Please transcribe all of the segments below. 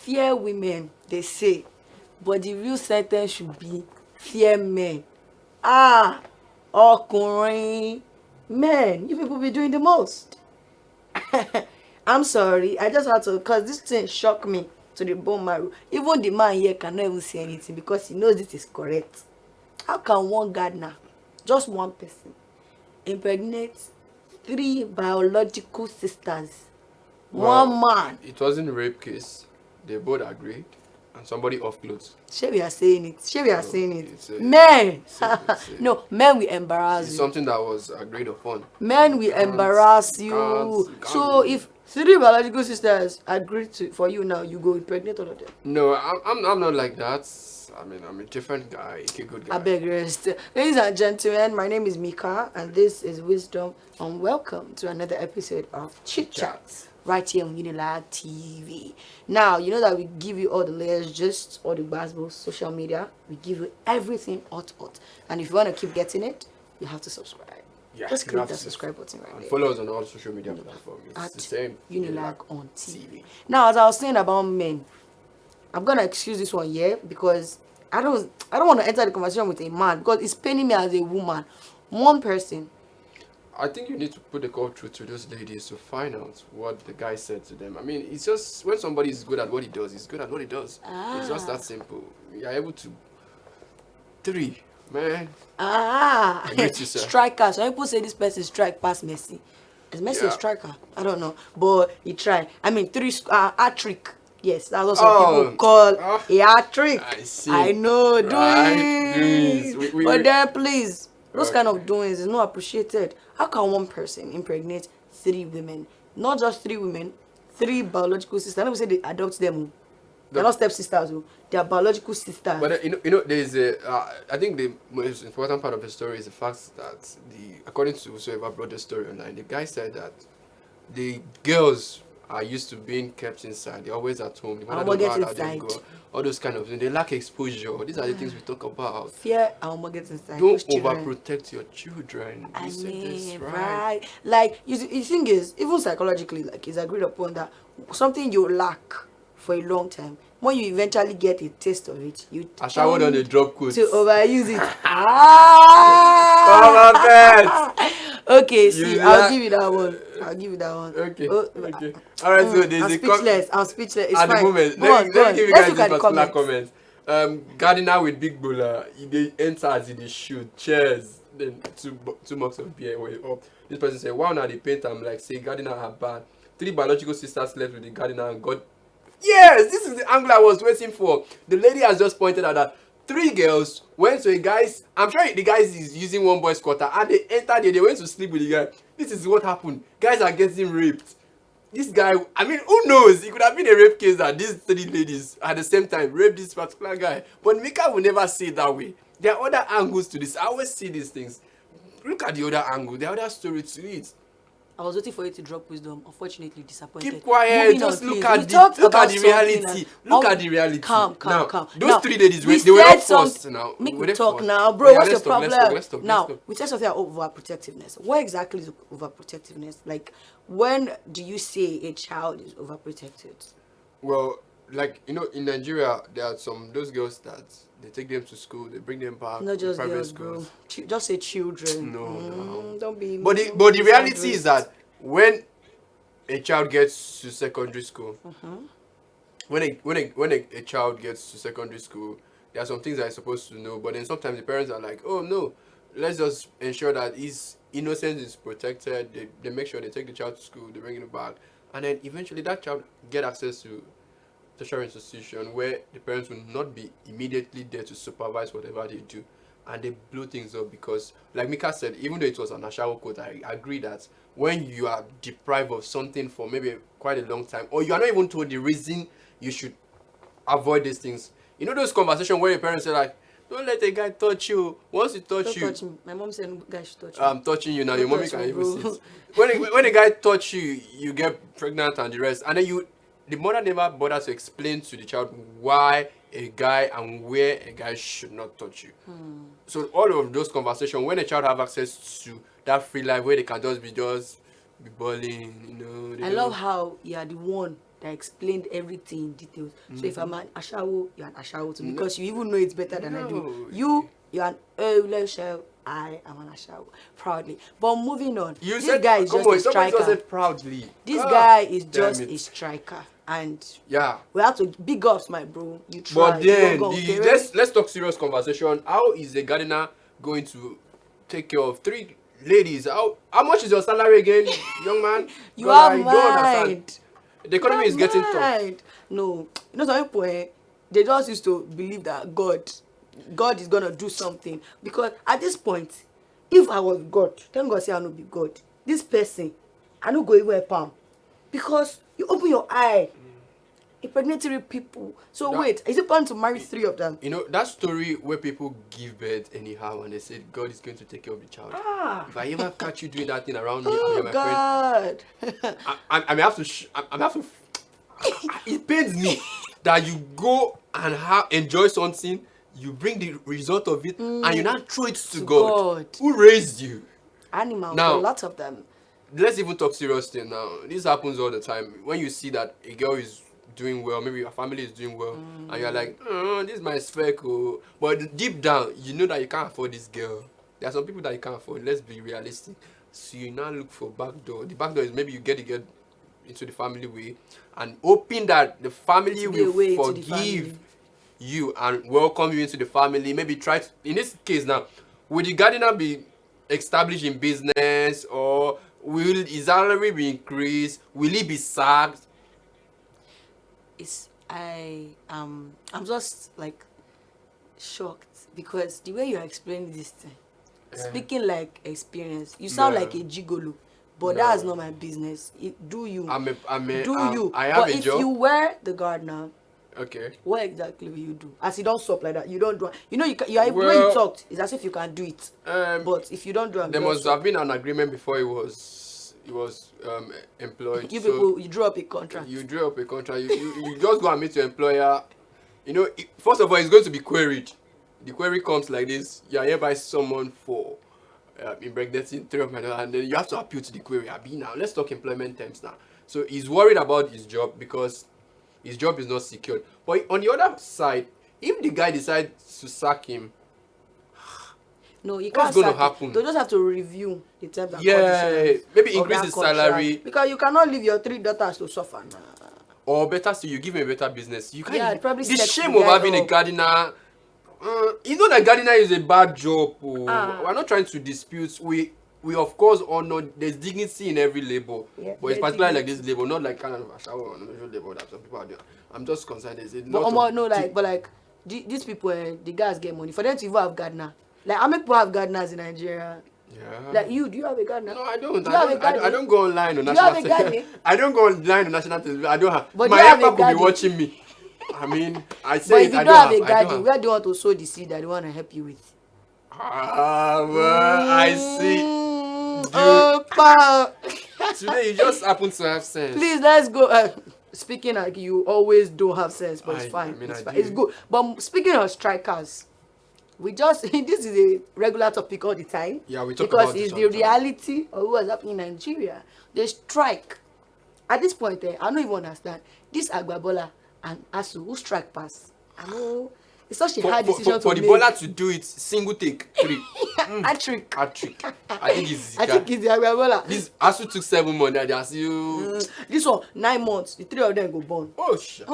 fear women, they say, but the real sentence should be fear men. Ọkùnrin, men, you people be doing the most. I'm sorry, I just had to, because this thing shocked me to the bone marrow. Even the man here cannot even say anything because he knows this is correct. How can one gardener, just one person, impregnate 3 biological sisters? Well, one man. It wasn't a rape case. They both agreed, and somebody off clothes. Shey we are saying it. Shey we are saying it's it. Men. it's No, men will embarrass It's you. something that was agreed upon. Men will embarrass you. can't So really. if 3 biological sisters agree to for you now, you go impregnate all of them. No, I'm not like that. I mean, I'm a different guy, a good guy. I beg rest. Ladies and gentlemen, my name is Mika, and this is Wisdom, and welcome to another episode of Chit Chats right here on Unilag TV. Now, you know that we give you all the layers, just all the basketball, social media. We give you everything hot. And if you want to keep getting it, you have to subscribe. Yeah, Just you click have that to subscribe button right there. Follow us on all social media platforms. It's At the same. Unilag on TV. Now, as I was saying about men, I'm gonna excuse this one here because I don't want to enter the conversation with a man because it's paining me as a woman. One person. I think you need to put the call through to those ladies to find out what the guy said to them. I mean, it's just when somebody is good at what he does, he's good at what he does. It's just that simple. You're able to 3, man. I agree, sir. Striker. Some people say this person strike past Messi. Is Messi a striker? I don't know, but he tried. I mean, 3 hat-trick. Yes, that's what some people call a hat-trick. I see. I know, Right. doings. But then, please, those kind of doings is not appreciated. How can one person impregnate 3 women? Not just 3 women, 3 biological sisters. I never say they adopt them. They're not step-sisters. They are biological sisters. But there's I think the most important part of the story is the fact that according to whoever brought the story online, the guy said that the girls are used to being kept inside. They're always at home. I want to get inside. All those kind of things. They lack exposure. These are the things we talk about. Fear, I want to get inside. Don't overprotect your children. I mean, right. Like, the thing is, even psychologically, like, it's agreed upon that something you lack for a long time, when you eventually get a taste of it, you tend on the drop quotes to overuse it. Okay, see, I'll give you that one. Okay. Okay. All right. So there's I'm speechless. It's at fine. the moment. Let me give you guys this particular comment. Gardener with big bowler. They enters in the shoot, chairs, then 2 mugs of beer way up. This person said, "Wow, now they paint. I'm like, say gardener are bad. 3 biological sisters left with the gardener and God." Yes, this is the angle I was waiting for. The lady has just pointed out that 3 girls went to a guy's. I'm sure the guy is using one boy's quarter, and they entered there. They went to sleep with the guy. This is what happened. Guys are getting raped. This guy, I mean, who knows? It could have been a rape case that these 3 ladies at the same time raped this particular guy. But Mika will never say it that way. There are other angles to this. I always see these things. Look at the other angle. The other story to it. I was waiting for you to drop wisdom. Unfortunately, disappointed. Keep quiet. Moving just on, look please. at the reality. Look at the reality. Calm. Those now, 3 ladies, they were not forced now. Make me talk now, bro. What's your problem? Let's talk. Now, we said something about overprotectiveness. What exactly is overprotectiveness? Like, when do you say a child is overprotected? Well, like, in Nigeria, there are those girls that they take them to school, they bring them back. Not just private girls, schools. bro. Just say children. No. Don't be. But the reality is that when a child gets to secondary school, when a child gets to secondary school, there are some things that I'm supposed to know. But then sometimes the parents are like, "Oh no, let's just ensure that his innocence is protected." They make sure they take the child to school, they bring him back, and then eventually that child get access to tertiary institution where the parents will not be immediately there to supervise whatever they do, and they blow things up because, like Mika said, even though it was an Ashawo quote, I agree that when you are deprived of something for maybe quite a long time, or you are not even told the reason you should avoid these things. Those conversations where your parents say like, "Don't let a guy touch you. Once he touch you." Touch me. My mom said no guy should touch me. I'm touching you now. Don't your mommy touch can me, even bro. see it. When a guy touch you, you get pregnant and the rest. And then the mother never bothers to explain to the child why a guy and where a guy should not touch you. So all of those conversations, when a child have access to that free life where they can just be balling, I love how you are the one that explained everything in details. So if I'm an ashawo, you're an ashawo too, because you even know it better than I do. You're an shell. I am an ashawo, proudly. But moving on, You this said, guy is come just on, a somebody just striker. said proudly. This guy is damn just it. a striker, and Yeah. we have to big ups, my bro. You try. But then, okay, let's talk serious conversation. How is a gardener going to take care of 3 ladies? How much is your salary again, young man? You Because have I don't understand. mind. The economy is getting tough. No, you know some people, they just used to believe that God is gonna do something, because at this point, if I was God, thank God say I no be God. This person, I no go even help am, because you open your eye, impregnatory people. So wait, is it plan to marry 3 of them? You know that story where people give birth anyhow and they said God is going to take care of the child. If I ever catch you doing that thing around me, Oh my God! friend, I may have to. I may have to. It pains me that you go and enjoy something, you bring the result of it, and you now throw it to God. Who raised you? Animals, Now, a lot of them. Let's even talk serious thing now. This happens all the time. When you see that a girl is doing well, maybe your family is doing well, and you're like, oh, this is my spec, oh. But deep down, you know that you can't afford this girl. There are some people that you can't afford. Let's be realistic. So you now look for back door. The back door is maybe you get into the family way, and hoping that the family will forgive you and welcome you into the family. Maybe try to, in this case now, would the gardener be established in business, or will his salary be increased? Will he be sacked? I'm just like shocked, because the way you are explaining this thing, speaking like experience, you sound like a gigolo. But that's not my business. Do you? You? I have but a if job. you were the gardener, okay, what exactly will you do? As you don't stop like that, you don't do. You know, you are, when you talked, it's as if you can do it. But if you don't do it, there must have been an agreement before he was employed. You people, you drew up a contract. You drew up a contract. You just go and meet your employer. You know, first of all, it's going to be queried. The query comes like this: you are hereby someone for impregnating 3 of my daughters, and then you have to appeal to the query. Now, let's talk employment terms now. So he's worried about his job because his job is not secured. But on the other side, if the guy decides to sack him, no, you can't. What's going to happen? They'll just have to review the terms and conditions. Maybe increase his salary. Because you cannot leave your 3 daughters to suffer now. Or better still, you give him a better business. You can't. Probably the shame of having a gardener. You know that gardener is a bad job. We're not trying to dispute. We of course honor. There's dignity in every labor, but it's particularly like this labor, not like kind of a shower or unusual labor that some people are doing. I'm just concerned. These people, the guys get money for them to even have gardener. Like how many people have gardeners in Nigeria? Yeah. Like do you have a gardener? No, I don't. I don't go online on national television. I don't go online on national television. I don't have. But my helper could be watching me. I mean, I say. But if you don't have a garden, where do you want to sow the seed that they want to help you with? Well, I see. Today you just happen to have sense. Please, let's go. Speaking like you always don't have sense, but it's fine. It's good. But speaking of strikers, this is a regular topic all the time. Yeah, we talk because about it's the reality of what is happening in Nigeria. They strike. At this point, I don't even understand. This Agbabola and Asu, who strike pass? I know it's such a hard decision for the bowler to do it single take 3. Hat-trick. I think it's the Agbabola. This Asu took 7 months and they are still this one 9 months. The 3 of them go born. Oh shit.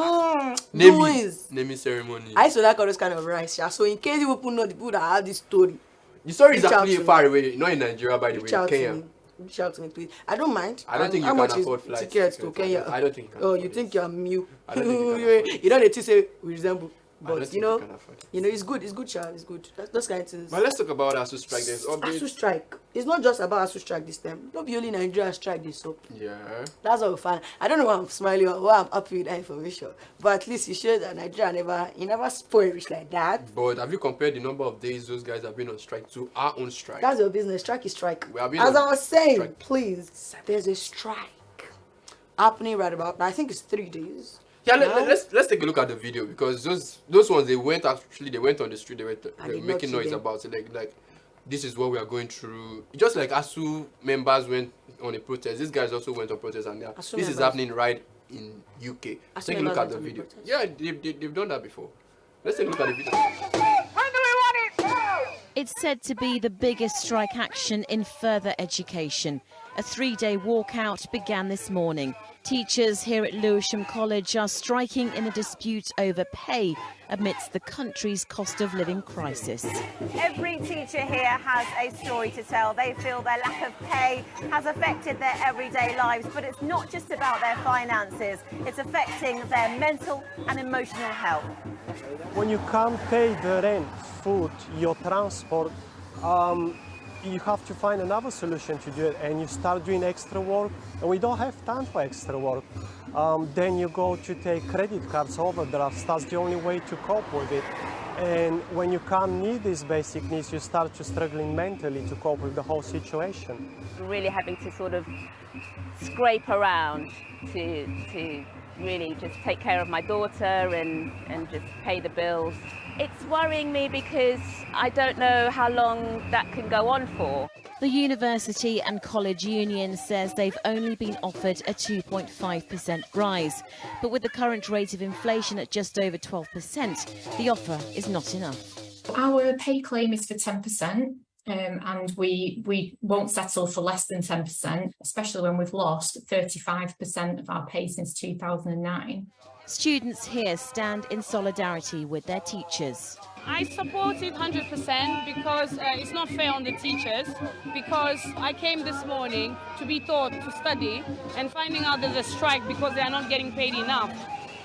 Naming ceremony. I used to like all those kind of rice. So in case you people know the people that have this story. The story is actually far away, not in Nigeria by the way, Kenya. Reach out to me, please. I don't mind. I don't think you can afford flights. Tickets to Kenya. I don't think you can. Oh, you think you're Mew? I don't think you can. You know they say we resemble. But you know, it's good, child, it's good. Those kind of things. But let's talk about ASU strike. ASU strike. It's not just about ASU strike this time. Not be only Nigeria strike this up. Yeah. That's all fine. I don't know why I'm smiling or why I'm happy with that information. But at least it shows that Nigeria never spoil rich like that. But have you compared the number of days those guys have been on strike to our own strike? That's your business. Strike is strike. As I was saying, please, there's a strike happening right about now. I think it's 3 days. Yeah, let's take a look at the video, because those ones they went on the street, they were making noise about it, like this is what we are going through. Just like ASU members went on a protest, these guys also went on protest, and this is happening right in UK. As Take a look members at the of the video. protest. Yeah, they've done that before. Let's take a look at the video. It's said to be the biggest strike action in further education. A 3-day walkout began this morning. Teachers here at Lewisham College are striking in a dispute over pay amidst the country's cost of living crisis. Every teacher here has a story to tell. They feel their lack of pay has affected their everyday lives, but it's not just about their finances. It's affecting their mental and emotional health. When you can't pay the rent, food, your transport, you have to find another solution to do it, and you start doing extra work, and we don't have time for extra work. Then you go to take credit cards, overdrafts. That's the only way to cope with it. And when you can't meet these basic needs, you start to struggling mentally to cope with the whole situation. Really having to sort of scrape around to really just take care of my daughter and just pay the bills. It's worrying me because I don't know how long that can go on for. The University and College Union says they've only been offered a 2.5% rise. But with the current rate of inflation at just over 12%, the offer is not enough. Our pay claim is for 10%. And we won't settle for less than 10%, especially when we've lost 35% of our pay since 2009. Students here stand in solidarity with their teachers. I support it 100% because it's not fair on the teachers, because I came this morning to be taught to study and finding out there's a strike because they are not getting paid enough.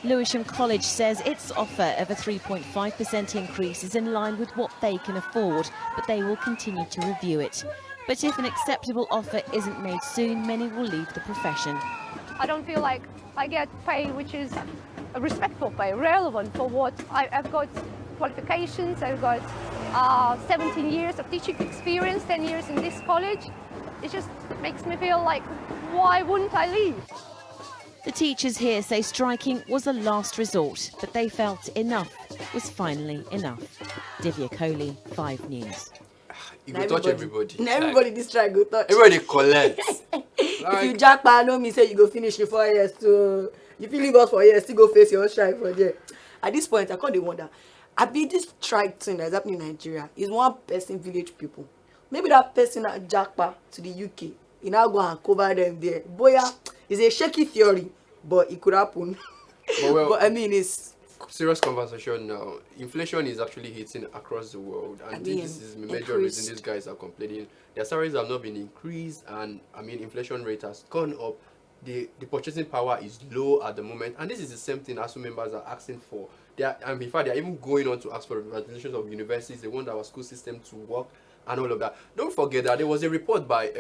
Lewisham College says its offer of a 3.5% increase is in line with what they can afford, but they will continue to review it. But if an acceptable offer isn't made soon, many will leave the profession. I don't feel like I get pay which is a respectful pay, relevant for what I've got qualifications, I've got 17 years of teaching experience, 10 years in this college. It just makes me feel like, why wouldn't I leave? The teachers here say striking was a last resort, but they felt enough was finally enough. Divya Kohli, 5 News. You go touch everybody. Everybody this strike go touch. Everybody collect. If you japa, no me say you go finish in 4 years. So if you leave us for years, still go face your own strike for there. At this point, I can't wonder. I be this strike thing that's happening in Nigeria is one person village people. Maybe that person at japa to the UK. You now go and cover them there. Boya, it's a shaky theory, but it could happen. But I mean, it's serious conversation now. Inflation is actually hitting across the world, and this is the major reason these guys are complaining. Their salaries have not been increased, and I mean, inflation rate has gone up. The purchasing power is low at the moment, and this is the same thing ASU members are asking for. And in fact, they are even going on to ask for regulations of universities. They want our school system to work and all of that. Don't forget that there was a report by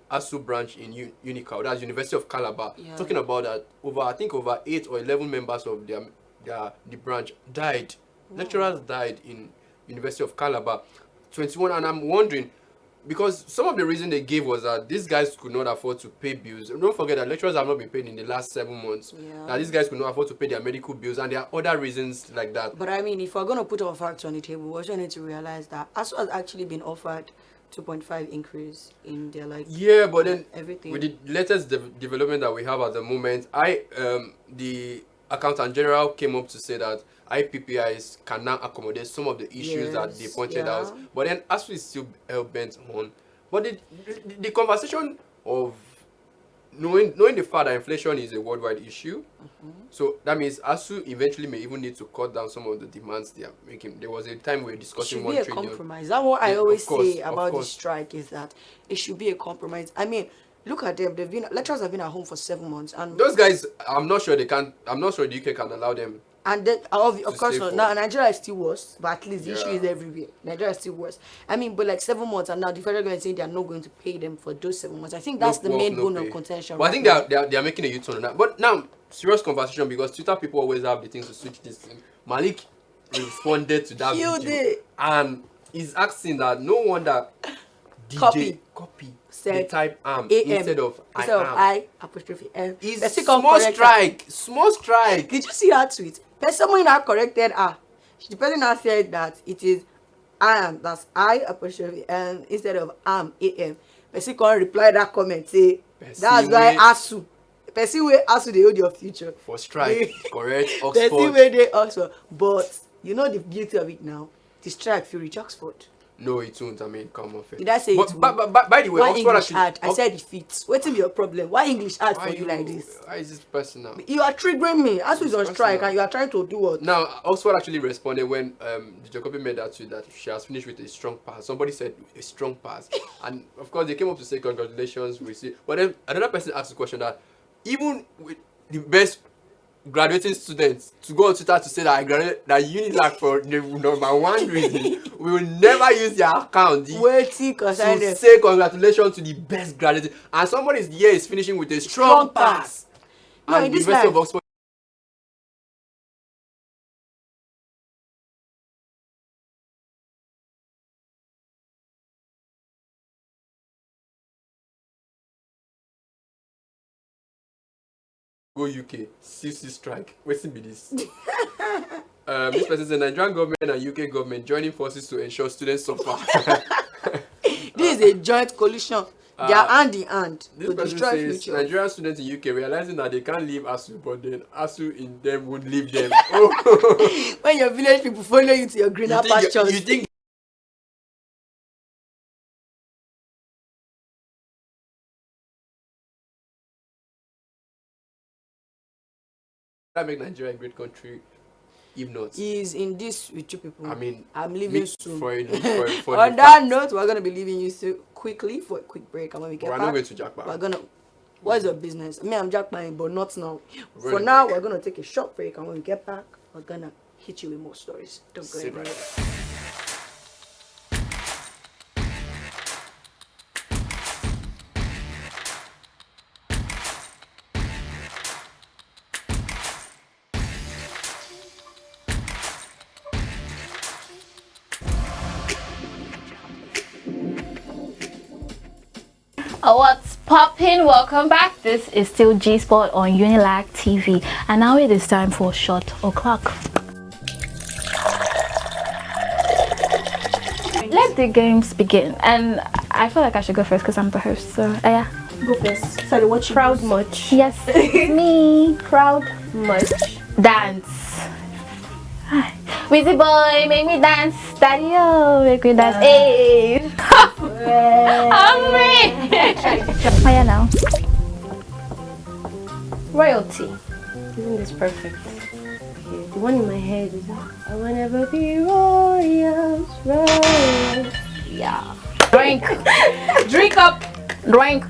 ASU branch in Unical, that's University of Calabar, talking about that over 8 or 11 members of the branch died. Lecturers died in University of Calabar. 21, and I'm wondering, because some of the reason they gave was that these guys could not afford to pay bills. And don't forget that lecturers have not been paid in the last 7 months. Now these guys could not afford to pay their medical bills, and there are other reasons like that. But I mean, if we're going to put our facts on the table, we also need to realize that ASU has actually been offered 2.5 increase in their but then everything. With the latest development that we have at the moment, the Accountant General came up to say that IPPIs can now accommodate some of the issues that they pointed out. But then ASU is still hell-bent on. But the conversation of knowing the fact that inflation is a worldwide issue, so that means ASU eventually may even need to cut down some of the demands they are making. There was a time we were discussing 1 trillion. It should be a compromise. That's what I always say about the strike, is that it should be a compromise. I mean, look at them. Lecturers have been at home for 7 months, and those guys, I'm not sure the UK can allow them. And then, of course, now Nigeria is still worse, but at least the issue is everywhere. Nigeria is still worse. I mean, but like 7 months, and now the federal government is saying they are not going to pay them for those 7 months. I think that's the main bone of contention. But I think they are making a U-turn on that. But now, serious conversation, because Twitter people always have the things to switch this thing. Malik responded to that video, and he's asking that no wonder DJ copy the type instead of I apostrophe M. It's small strike. Did you see that tweet? There's someone now corrected her. The person now said that it is I am, that's I apostrophe M instead of AM. Person can reply that comment, say that's why ASU person wey ask you dey hold your future. For strike, correct, Person Oxford. wey dey Oxford. But you know the beauty of it now? The strike fit reach Oxford. No, it won't. I mean, come on. Did I say but, it but by the way, why Oxford English actually. hard? I said it fits. Wetin be your problem? Why English hard Why for you like this? Why is this personal? You are triggering me. As is on strike personal. and you are trying to do what? Now, Oxford actually responded when the Jacobi made that tweet that she has finished with a strong pass. Somebody said a strong pass. And of course, they came up to say congratulations, we see. But then another person asked the question that even with the best graduating students to go on Twitter to say that I graduated, that Unilag for the number one reason, we will never use their account to say congratulations to the best graduating. And somebody's year is finishing with a strong pass. No, And in the this University of life, Oxford. Go UK, CC strike. Wetin be this? This person said Nigerian government and UK government joining forces to ensure students suffer. this is a joint coalition. They are hand in hand This to person destroy says future. Nigerian students in UK realizing that they can't leave ASU, but then ASU in them would leave them. Oh. When your village people follow you to your greener pastures. You think that make Nigeria a great country? If not, is in this with you people. I mean, I'm leaving mixed soon. for On that note, we're gonna be leaving you so quickly for a quick break, and when we get we're back, not going to Japa. we're gonna. What's your business? Me, I'm jackpotting, but not now. We're For gonna now, break. we're gonna take a short break, and when we get back, we're gonna hit you with more stories. Don't go Sit anywhere. right. What's poppin'? Welcome back. This is still G Sport on Unilag TV, and now it is time for Shot O'Clock. Let the games begin, and I feel like I should go first because I'm the host. So yeah, Go first. Sorry, what you proud much? yes, me. Proud much. Dance. Wizzy boy, make me dance. Daddy, oh, make me dance. Hey. I'm ready. Oh yeah, now. Royalty. Isn't this perfect? Okay, the one in my head is I will never be royals, royals. Yeah. Drink. Drink up. Drink.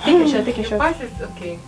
Take a shot. Okay.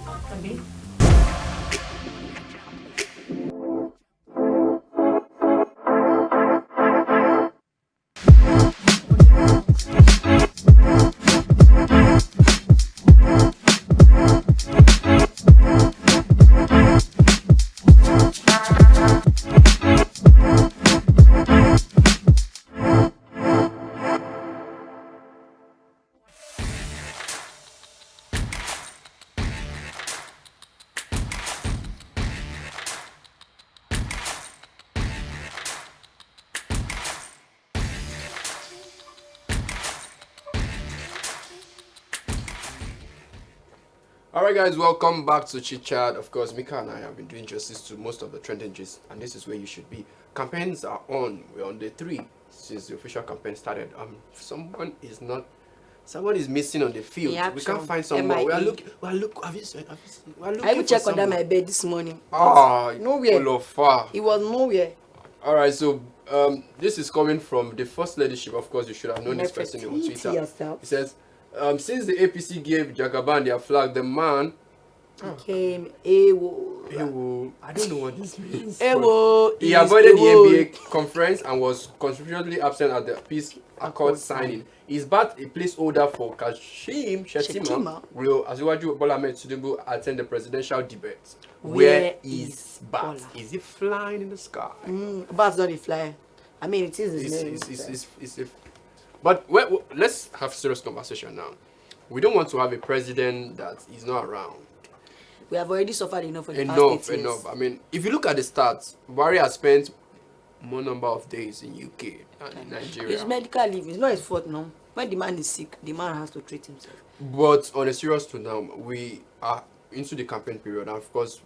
Alright guys, welcome back to Chit Chat. Of course, Mika and I have been doing justice to most of the trending gist, and this is where you should be. Campaigns are on. We're on day 3 since the official campaign started. Someone is missing on the field. Yeah, We can't sure. find someone. MIA. We are looking. Have you seen? We are looking I even for checked under someone. my bed this morning. Nowhere. Nowhere. It was nowhere. Alright, so this is coming from the first leadership. Of course, you should have known this person on Twitter. Yourself. He says, since the APC gave Jagaban their flag, the man Came Ewo. Ewo, I don't know what this means. Ewo. He avoided the NBA conference and was conspicuously absent at the peace accord signing. He's but a placeholder for Kashim Shettima. Will Asiwaju Bola Ahmed Tinubu attend the presidential debate? Where is Bat? Bola? Is he flying in the sky? Bat's not a fly. I mean, it is his name. But let's have serious conversation now. We don't want to have a president that is not around. We have already suffered enough for the past 8 years. Enough. I mean, if you look at the stats, Buhari has spent more number of days in UK and in Nigeria. It's medical leave. It's not his fault, no. When the man is sick, the man has to treat himself. But on a serious note now, we are into the campaign period, and of course,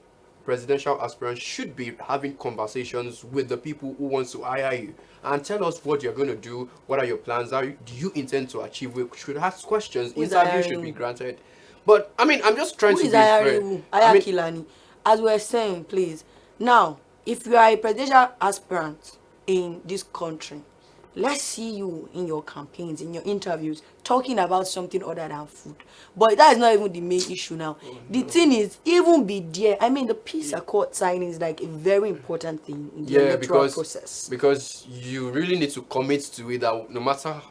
presidential aspirants should be having conversations with the people who want to hire you and tell us what you're going to do, what are your plans, do you intend to achieve. We should ask questions. Interviews should be granted. But I mean, I'm just trying to be fair. Kilani, as we're saying, please. Now, if you are a presidential aspirant in this country, let's see you in your campaigns, in your interviews, talking about something other than food. But that is not even the main issue now. The thing is, even be there. I mean, the peace accord signing is like a very important thing in the electoral process. Because you really need to commit to it that no matter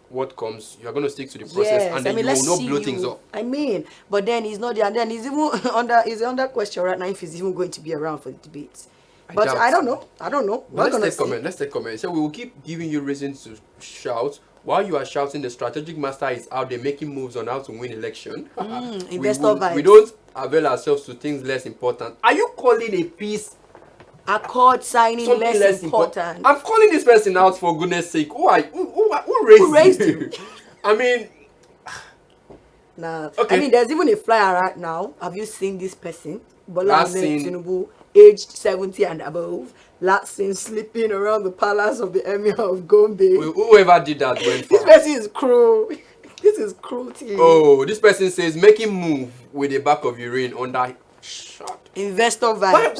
what comes, you're going to stick to the process, and then you will not blow things up. I mean, but then he's not there, and then he's even under question right now if he's even going to be around for the debates. But I don't know. Let's take comment. So we will keep giving you reasons to shout. While you are shouting, the strategic master is out there making moves on how to win election. Investor vibes. We don't avail ourselves to things less important. Are you calling a peace accord signing less important? I'm calling this person out for goodness sake. Who raised you? I mean, nah. Okay. I mean, there's even a flyer right now. Have you seen this person? Bola Tinubu, aged 70 and above, last seen sleeping around the palace of the Emir of Gombe. Whoever did that went far. This person is cruel. This is cruelty. Oh, this person says making move with the back of urine under shot. Investor vibes.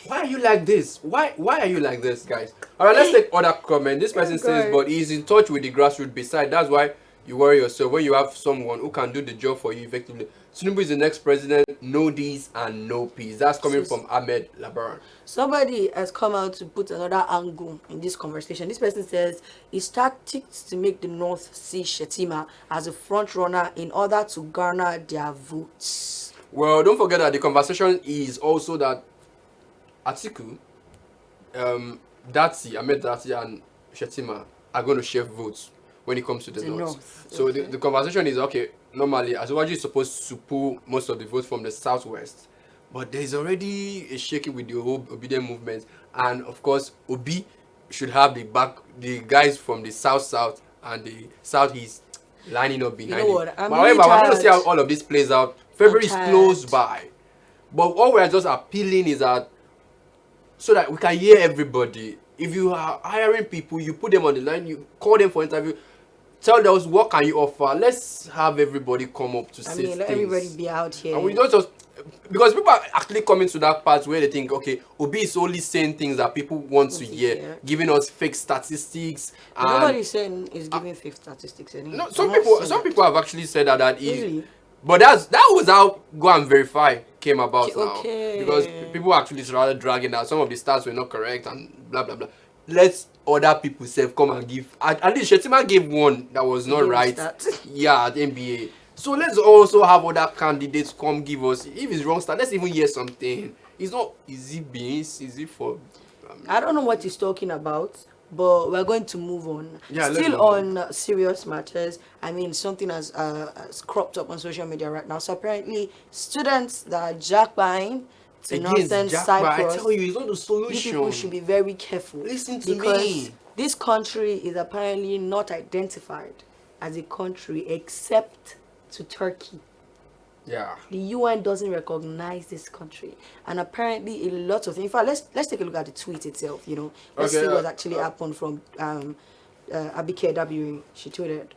Why are you like this? Why are you like this, guys? All right, let's take other comment. This person says, but he's in touch with the grassroots. Besides, that's why you worry yourself when you have someone who can do the job for you effectively. Tinubu is the next president. No D's and no P's. That's coming from Ahmed Labaran. Somebody has come out to put another angle in this conversation. This person says it's tactics to make the North see Shetima as a front runner in order to garner their votes. Well, don't forget that the conversation is also that Atiku, Ahmed Dati and Shetima are going to share votes when it comes to the North. So okay. the conversation is, okay, normally Azuwaju is supposed to pull most of the votes from the Southwest, but there is already a shaking with the whole obedient movement, and of course Obi should have the guys from the South and the Southeast lining up behind him. However, we're going to see how all of this plays out. February is close by, but all we're just appealing is that so that we can hear everybody. If you are hiring people, you put them on the line, you call them for interview, tell us what can you offer. Let's have everybody come up to say things. Let everybody be out here. And we don't just, because people are actually coming to that part where they think, okay, Obi is only saying things that people want to hear, giving us fake statistics. Nobody's saying is giving fake statistics anymore. No, some people have actually said that really? But that was how Go and Verify came about now. Because people actually started dragging out. Some of the stats were not correct and blah, blah, blah. Let's other people come and give. At least Shetima gave one that was not right. Yeah, at NBA. So let's also have other candidates come give us. If it's wrong stat, let's even hear something. It's not easy beans. Easy for... I don't know what he's talking about. But we're going to move on. Yeah, still on serious matters. I mean, something has cropped up on social media right now. So apparently, students that are jackpying to Northern Cyprus, I tell you, it's not the solution. People should be very careful. Listen to me. This country is apparently not identified as a country except to Turkey. Yeah. The UN doesn't recognize this country, and apparently a lot of things. In fact, let's take a look at the tweet itself. Let's see what actually happened from Abike W. She tweeted.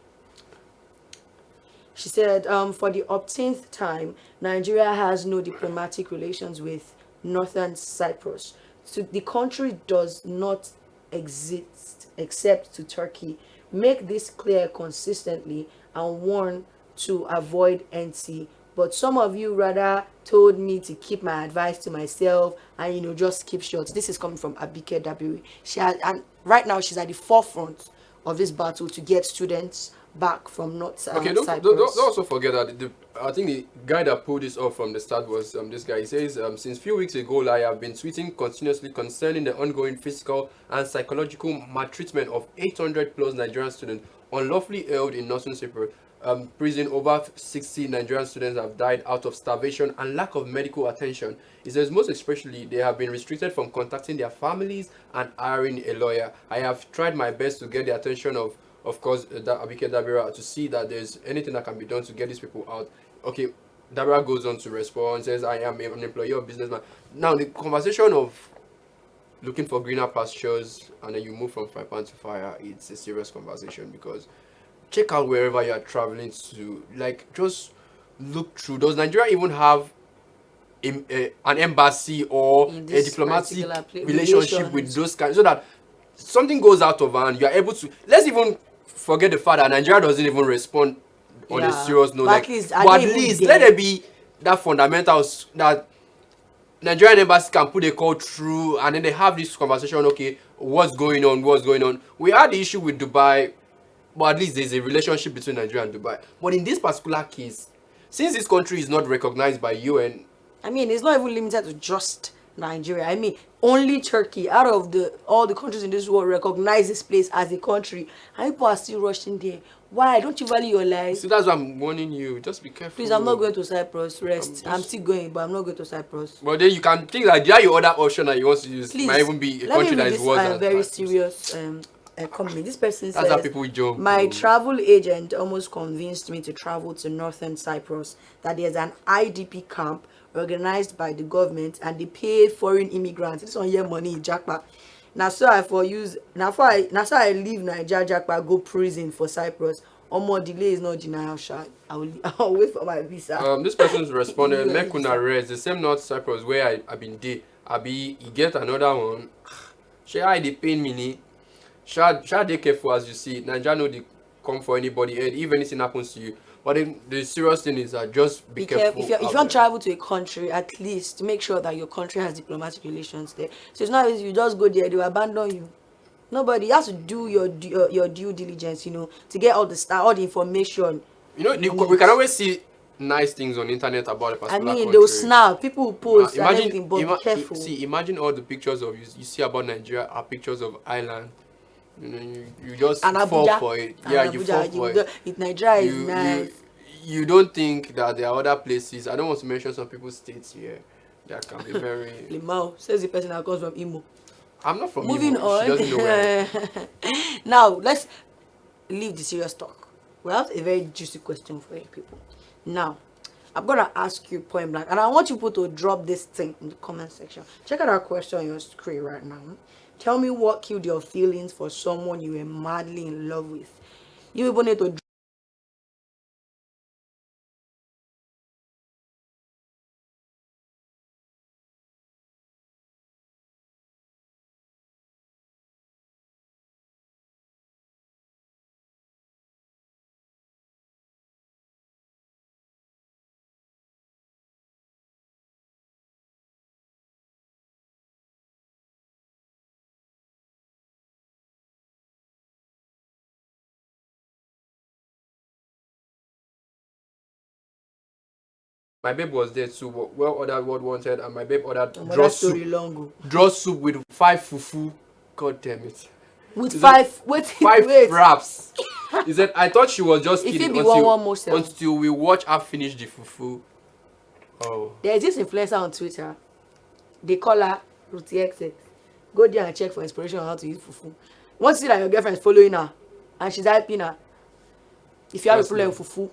She said, for the 18th time, Nigeria has no diplomatic relations with Northern Cyprus. So the country does not exist except to Turkey. Make this clear consistently and warn to avoid NC. But some of you rather told me to keep my advice to myself and, just keep short. This is coming from Abike W. And right now she's at the forefront of this battle to get students back from North Cyprus. Don't also forget that I think the guy that pulled this off from the start was this guy. He says, since few weeks ago, I have been tweeting continuously concerning the ongoing physical and psychological maltreatment of 800 plus Nigerian students unlawfully held in Northern Cyprus. Prison. Over 60 Nigerian students have died out of starvation and lack of medical attention. It says most especially they have been restricted from contacting their families and hiring a lawyer. I have tried my best to get the attention of of course, Abike Dabira, to see that there's anything that can be done to get these people out. Okay, Dabira goes on to respond, says, I am an employee or businessman. Now, the conversation of looking for greener pastures and then you move from fire pan to fire, it's a serious conversation, because check out wherever you're traveling to. Like, just look through. Does Nigeria even have an embassy or a diplomatic relationship with those kinds, so that something goes out of hand, you're able to, let's even forget the fact that Nigeria doesn't even respond on a serious note, like, but at least let there be that fundamentals that Nigerian embassy can put a call through, and then they have this conversation. Okay, what's going on? We had the issue with Dubai, but at least there's a relationship between Nigeria and Dubai. But in this particular case, since this country is not recognized by UN, I mean, it's not even limited to just Nigeria. I mean, only Turkey, out of all the countries in this world, recognize this place as a country, and people are still rushing there. Why? Don't you value your life? See, that's why I'm warning you. Just be careful. Please, I'm not going to Cyprus. Rest. I'm still going, but I'm not going to Cyprus. But then you can think that your other option that you want to use. Please, might even be a country that is worse than very serious company. This person that's says, how people jump. My travel agent almost convinced me to travel to northern Cyprus, that there's an IDP camp organized by the government and they pay foreign immigrants. This one here money in Japa. Now so I leave Nigeria, Japa, go prison for Cyprus. Or more delay is not denial shot. I'll wait for my visa. This person's responded, Mekuna Rez, the same North Cyprus where I been there. You get another one. Share the pain mini. Shall they careful as you see. Nigeria know they come for anybody, and if anything happens to you. But the serious thing is that just be careful. If you want to travel to a country, at least make sure that your country has diplomatic relations there. So it's not as you just go there, they will abandon you. Nobody, you have to do your due diligence, to get all the information. We can always see nice things on the internet about a particular country. They'll snap, people will post and everything, but be careful. Imagine all the pictures of you see about Nigeria are pictures of Ireland. You just and fall Abuja, for it. And yeah, Abuja, you fall for it. Nigeria is nice. You don't think that there are other places. I don't want to mention some people's states here that can be very. Limau says the person that comes from Imo. I'm not from Moving Imo. on. She doesn't know where. Now let's leave the serious talk. We have a very juicy question for you people. Now, I'm gonna ask you point blank, and I want you people to drop this thing in the comment section. Check out our question on your screen right now. Tell me what killed your feelings for someone you were madly in love with. You people need to. My babe was there too. Well ordered, what wanted, and my babe ordered draw soup with 5 fufu. God damn it! With five wraps. He said, I thought she was just kidding until we watch her finish the fufu. Oh. There's this influencer on Twitter. They call her Ruti XX. Go there and check for inspiration on how to eat fufu. Once you see that your girlfriend is following her and she's hyping her, if you have a problem with fufu,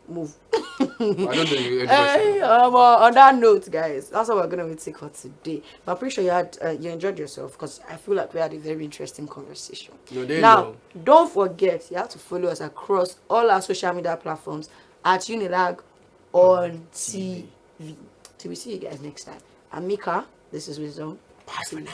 move. I don't think on that note, guys, that's what we're gonna take for today. But I'm pretty sure you enjoyed yourself, because I feel like we had a very interesting conversation. Don't forget, you have to follow us across all our social media platforms at Unilag on TV. Till we see you guys next time. I'm Mika. This is Wisdom. Bye for now.